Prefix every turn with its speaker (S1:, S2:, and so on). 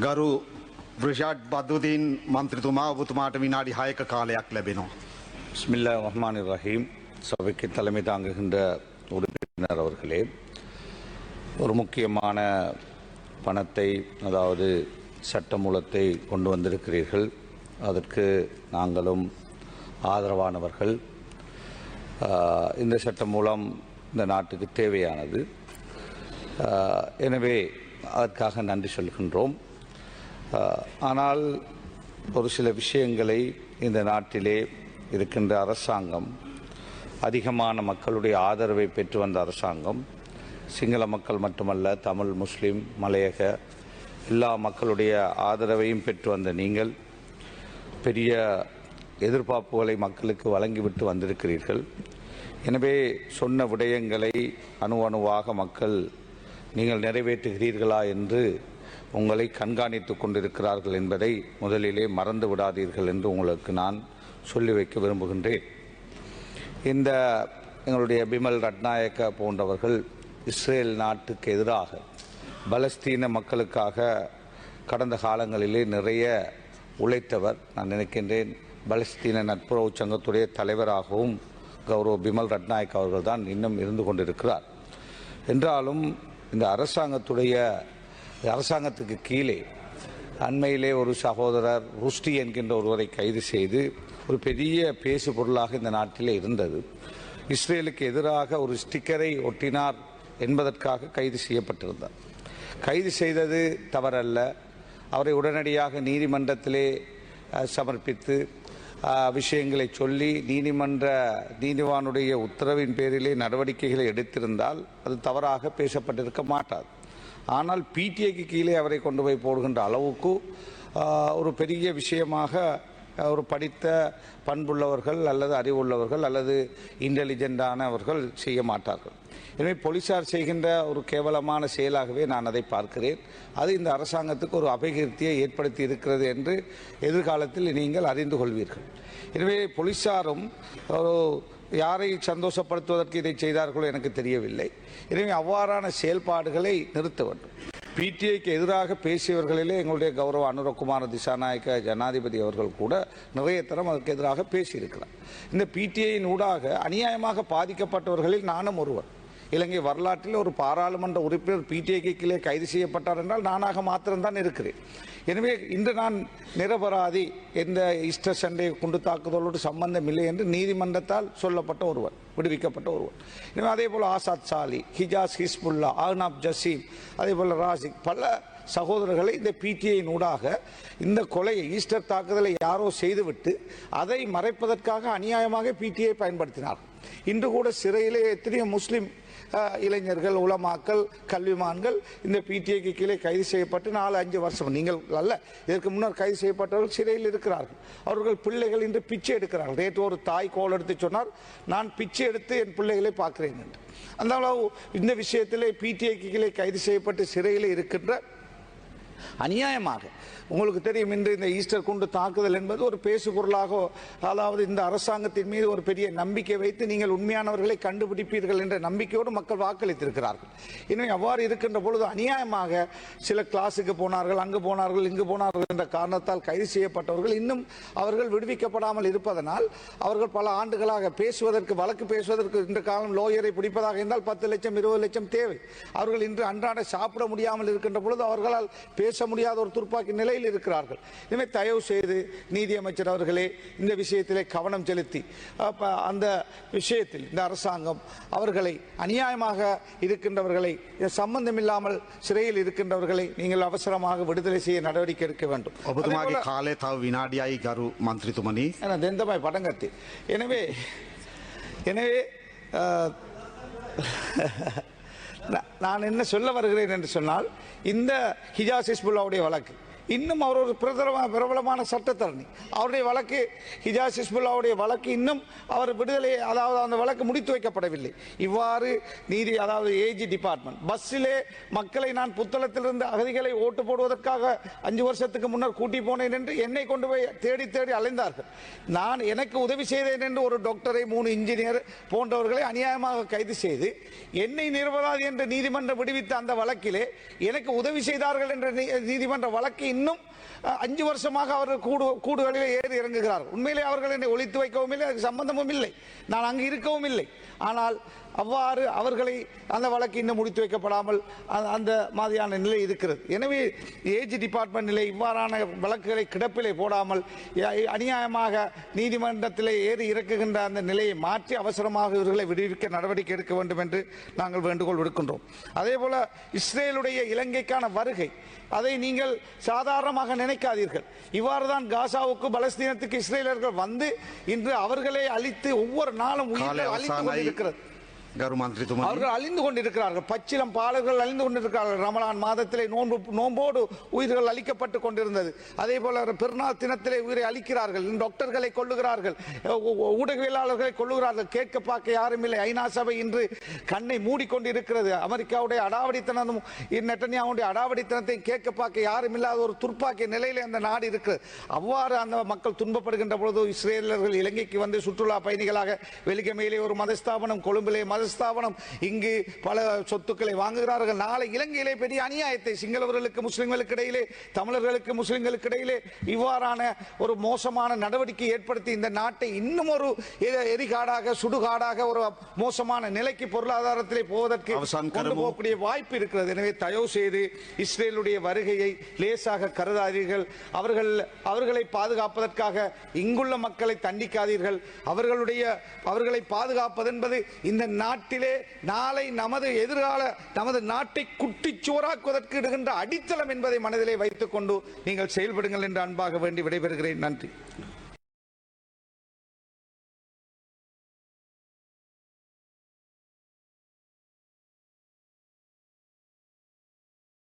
S1: ගරු බ්‍රිෂාඩ් බදුදීන් මන්ත්‍රතුමා ඔබතුමාට විනාඩි 6ක කාලයක් ලැබෙනවා.
S2: பிஸ்மில்லா ரஹ்மான் ரஹீம். சபைக்கு தலைமை தாங்குகின்ற உறுப்பினர் அவர்களே, ஒரு முக்கியமான பணத்தை, அதாவது சட்டமூலத்தை கொண்டு வந்திருக்கிறீர்கள். அதற்கு நாங்களும் ஆதரவானவர்கள். இந்த சட்டமூலம் இந்த நாட்டுக்கு தேவையானது. எனவே அதற்காக நன்றி சொல்கின்றோம். ஆனால் ஒரு சில விஷயங்களை இந்த நாட்டிலே இருக்கின்ற அரசாங்கம், அதிகமான மக்களுடைய ஆதரவை பெற்று வந்த அரசாங்கம், சிங்கள மக்கள் மட்டுமல்ல, தமிழ், முஸ்லீம், மலையக எல்லா மக்களுடைய ஆதரவையும் பெற்று வந்த நீங்கள் பெரிய எதிர்பார்ப்புகளை மக்களுக்கு வழங்கிவிட்டு வந்திருக்கிறீர்கள். எனவே சொன்ன விடயங்களை அணுவாக மக்கள் நீங்கள் நிறைவேற்றுகிறீர்களா என்று உங்களை கண்காணித்து கொண்டிருக்கிறார்கள் என்பதை முதலிலே மறந்து விடாதீர்கள் என்று உங்களுக்கு நான் சொல்லி வைக்க விரும்புகின்றேன். இந்த எங்களுடைய பிமல் ரட்நாயக்க போன்றவர்கள் இஸ்ரேல் நாட்டுக்கு எதிராக பலஸ்தீன மக்களுக்காக கடந்த காலங்களிலே நிறைய உழைத்தவர். நான் நினைக்கின்றேன் பலஸ்தீன நட்புறவு சங்கத்துடைய தலைவராகவும் கௌரவ பிமல் ரட்நாயக் அவர்கள் தான் இன்னும் இருந்து கொண்டிருக்கிறார். என்றாலும் இந்த அரசாங்கத்துக்கு கீழே அண்மையிலே ஒரு சகோதரர் ருஷ்டி என்கின்ற ஒருவரை கைது செய்து ஒரு பெரிய பேசு பொருளாக இந்த நாட்டிலே இருந்தது. இஸ்ரேலுக்கு எதிராக ஒரு ஸ்டிக்கரை ஒட்டினார் என்பதற்காக கைது செய்யப்பட்டிருந்தார். கைது செய்தது தவறல்ல. அவரை உடனடியாக நீதிமன்றத்திலே சமர்ப்பித்து விஷயங்களை சொல்லி நீதிவானுடைய உத்தரவின் பேரிலே நடவடிக்கைகளை எடுத்திருந்தால் அது தவறாக பேசப்பட்டிருக்க மாட்டாது. ஆனால் பிடிஐக்கு கீழே அவரை கொண்டு போய் போடுகின்ற அளவுக்கு ஒரு பெரிய விஷயமாக ஒரு படித்த பண்புள்ளவர்கள் அல்லது அறிவுள்ளவர்கள் அல்லது இன்டெலிஜென்டானவர்கள் செய்ய மாட்டார்கள். எனவே போலீசார் செய்கின்ற ஒரு கேவலமான செயலாகவே நான் அதை பார்க்கிறேன். அது இந்த அரசாங்கத்துக்கு ஒரு அபகீர்த்தியை ஏற்படுத்தி இருக்கிறது என்று எதிர்காலத்தில் நீங்கள் அறிந்து கொள்வீர்கள். எனவே போலீசாரும் யாரை சந்தோஷப்படுத்துவதற்கு இதை செய்தார்களோ எனக்கு தெரியவில்லை. எனவே அவ்வாறான செயல்பாடுகளை நிறுத்த வேண்டும். பிடிஐக்கு எதிராக பேசியவர்களிலே எங்களுடைய கௌரவ அனுரகுமார திசாநாயக்க ஜனாதிபதி அவர்கள் கூட நிறைய தரம் அதற்கு எதிராக பேசியிருக்கிறார். இந்த பிடிஐயின் ஊடாக அநியாயமாக பாதிக்கப்பட்டவர்களில் நானும் ஒருவர். இலங்கை வரலாற்றில் ஒரு பாராளுமன்ற உறுப்பினர் பிடிஐக்கு கீழே கைது செய்யப்பட்டார் என்றால் நானாக மாத்திரம்தான் இருக்கிறேன். எனவே இன்று நான் நிரபராதி, எந்த ஈஸ்டர் சண்டே குண்டு தாக்குதலோடு சம்பந்தம் இல்லை என்று நீதிமன்றத்தால் சொல்லப்பட்ட ஒருவர், விடுவிக்கப்பட்ட ஒருவர். எனவே அதே போல் ஆசாத் சாலி, ஹிஜாஸ் ஹிஸ்புல்லா, அஹ்னாப் ஜசீம், அதே போல் ராசிக், பல சகோதரர்களை இந்த பிடிஐயின் ஊடாக இந்த கொலையை, ஈஸ்டர் தாக்குதலை யாரோ செய்துவிட்டு அதை மறைப்பதற்காக அநியாயமாக பிடிஐ பயன்படுத்தினார்கள். இன்று கூட சிறையிலே எத்தனையோ முஸ்லிம் இளைஞர்கள், உலமாக்கள், கல்விமான்கள் இந்த பிடிஐக்கு கீழே கைது செய்யப்பட்டு 4-5 வருஷம், நீங்கள் அல்ல இதற்கு முன்னர் கைது செய்யப்பட்டவர்கள் சிறையில் இருக்கிறார்கள். அவர்கள் பிள்ளைகள் இன்று பிச்சை எடுக்கிறார்கள். நேற்று ஒரு தாய் கோல் எடுத்து சொன்னார், நான் பிச்சை எடுத்து என் பிள்ளைகளை பார்க்கிறேன் என்று. அந்த அளவு இந்த விஷயத்திலே பிடிஐக்கு கீழே கைது செய்யப்பட்டு சிறையில் இருக்கின்ற அநியாயமாக, உங்களுக்கு தெரியும், இன்று இந்த ஈஸ்டர் குண்டு தாக்குதல் என்பது ஒரு பேசு பொருளாக, அதாவது இந்த அரசாங்கத்தின் மீது ஒரு பெரிய நம்பிக்கை வைத்து நீங்கள் உண்மையானவர்களை கண்டுபிடிப்பீர்கள் என்ற நம்பிக்கையோடு மக்கள் வாக்களித்திருக்கிறார்கள். எனவே அவ்வாறு இருக்கின்ற பொழுது அநியாயமாக சில கிளாஸுக்கு போனார்கள், அங்கு போனார்கள், இங்கு போனார்கள் என்ற காரணத்தால் கைது செய்யப்பட்டவர்கள் இன்னும் அவர்கள் விடுவிக்கப்படாமல் இருப்பதனால் அவர்கள் பல ஆண்டுகளாக பேசுவதற்கு, வழக்கு பேசுவதற்கு இந்த காலம் லோயரை பிடிப்பதாக இருந்தால் 10 லட்சம் 20 லட்சம் தேவை. அவர்கள் இன்று அன்றாட சாப்பிட முடியாமல் இருக்கின்ற பொழுது அவர்களால் பேச முடியாத ஒரு துப்பாக்கி நிலையில் இருக்கிறார்கள். எனவே தயவு செய்து நீதியமைச்சர் அவர்களே இந்த விஷயத்திலே கவனம் செலுத்தி அந்த விஷயத்தில் இந்த அரசாங்கம் அவர்களை அநியாயமாக இருக்கின்றவர்களை, சம்பந்தமில்லாமல் சிறையில் இருக்கின்றவர்களை நீங்கள் அவசரமாக விடுதலை செய்ய நடவடிக்கை எடுக்க வேண்டும்.
S1: ඔබතුමාගේ කාලය තව විනාඩියයි ගරු මන්ත්‍රතුමනි.
S2: தெந்தமாய் படங்கத்தி. எனவே நான் என்ன சொல்ல வருகிறேன் என்று சொன்னால், இந்த ஹிஜாஸ் ஹிஸ்புல்லாவுடைய வழக்கு, இன்னும் அவர் ஒரு பிரபலமான சட்டத்தரணி. அவருடைய வழக்கு ஹிஜாஸ் ஹிஸ்புல்லாவுடைய வழக்கு இன்னும் அவர் விடுதலை, அதாவது அந்த வழக்கு முடித்து வைக்கப்படவில்லை. இவ்வாறு நீதி, அதாவது ஏஜி டிபார்ட்மெண்ட் பஸ்ஸிலே மக்களை நான் புத்தளத்திலிருந்து அகதிகளை ஓட்டு போடுவதற்காக 5 வருஷத்துக்கு முன்னர் கூட்டி போனேன் என்று என்னை கொண்டு போய் தேடி தேடி அலைந்தார்கள். நான் எனக்கு உதவி செய்தேன் என்று ஒரு டாக்டரை 3 இன்ஜினியர் போன்றவர்களை அநியாயமாக கைது செய்து என்னை நிரபராதி என்று நீதிமன்றம் விடுவித்த அந்த வழக்கிலே எனக்கு உதவி செய்தார்கள் என்ற நீதிமன்ற வழக்கு இன்னும் 5 வருஷமாக அவர்கள் கூடுகளில் ஏறி இறங்குகிறார்கள். உண்மையிலே அவர்கள் என்னை ஒழித்து வைக்கவும் இல்லை, அதுக்கு சம்பந்தமும் இல்லை, நான் அங்கு இருக்கவும் இல்லை. ஆனால் அவ்வாறு அவர்களை அந்த வழக்கு இன்னும் முடித்து வைக்கப்படாமல் அந்த மாதிரியான நிலை இருக்கிறது. எனவே ஏஜ் டிபார்ட்மெண்ட் நிலை இவ்வாறான வழக்குகளை கிடப்பிலே போடாமல் அநியாயமாக நீதிமன்றத்திலே ஏறி இறக்குகின்ற அந்த நிலையை மாற்றி அவசரமாக இவர்களை விடுவிக்க நடவடிக்கை எடுக்க வேண்டும் என்று நாங்கள் வேண்டுகோள் விடுக்கின்றோம். அதே போல இஸ்ரேலுடைய இலங்கைக்கான வருகை, அதை நீங்கள் சாதாரணமாக நினைக்காதீர்கள். இவ்வாறு தான் காசாவுக்கு பலஸ்தீனத்துக்கு இஸ்ரேலர்கள் வந்து இன்று அவர்களை அழித்து ஒவ்வொரு நாளும் உயிர்கள் அழித்து கொண்டிருக்கிறது. அவர்கள் அழிந்து கொண்டிருக்கிறார்கள். பச்சிலம் பாலர்கள் அழிந்து கொண்டிருக்கிறார்கள். ரமலான் மாதத்திலே நோன்போடு உயிர்கள் அளிக்கப்பட்டுக் கொண்டிருந்தது. அதே போல பெருநாள் தினத்திலே உயிரை அளிக்கிறார்கள். டாக்டர்களை கொள்ளுகிறார்கள், ஊடகவியலாளர்களை கொள்ளுகிறார்கள். கேட்க பார்க்க யாரும் இல்லை. ஐநா சபை இன்று கண்ணை மூடிக்கொண்டிருக்கிறது. அமெரிக்காவுடைய அடாவடித்தனம், நெட்டன்யாவுடைய அடாவடித்தனத்தை கேட்க பார்க்க யாரும் இல்லாத ஒரு துர்ப்பாக்கிய நிலையிலே அந்த நாடு இருக்கிறது. அவ்வாறு அந்த மக்கள் துன்பப்படுகின்ற பொழுது இஸ்ரேலர்கள் இலங்கைக்கு வந்து சுற்றுலா பயணிகளாக வெலிகமையிலே ஒரு மதஸ்தாபனம், கொழும்பிலே மதஸ்தாபனம், இங்கு பல சொத்துக்களை வாங்குகிறார்கள். நாளை இலங்கையிலே பெரிய அநியாயத்தை சிங்களவர்களுக்கு முஸ்லிம்களுக்கு இடையிலே, தமிழர்களுக்கு முஸ்லிம்களுக்கு இடையிலே இவ்வாறான ஒரு மோசமான நடவடிக்கை ஏற்படுத்தி இந்த நாட்டை இன்னும் ஒரு எரிகாடாக, சுடுகாடாக, ஒரு மோசமான நிலைக்கு பொருளாதாரத்திலே போவதற்கு கொண்டு போகக்கூடிய வாய்ப்பு இருக்கிறது. எனவே தயவு செய்து இஸ்ரேலுடைய வருகையை லேசாக கருதாதீர்கள். அவர்களை பாதுகாப்பதற்காக இங்குள்ள மக்களை தண்டிக்காதீர்கள். அவர்களை பாதுகாப்பது என்பது இந்த நாட்டிலே நாளை நமது எதிர்கால நமது நாட்டை குட்டிச்சோறாக்குவதற்கு இடுகின்ற அடித்தளம் என்பதை மனதிலே வைத்துக் கொண்டு நீங்கள் செயல்படுங்கள் என்று அன்பாக வேண்டி விடைபெறுகிறேன். நன்றி.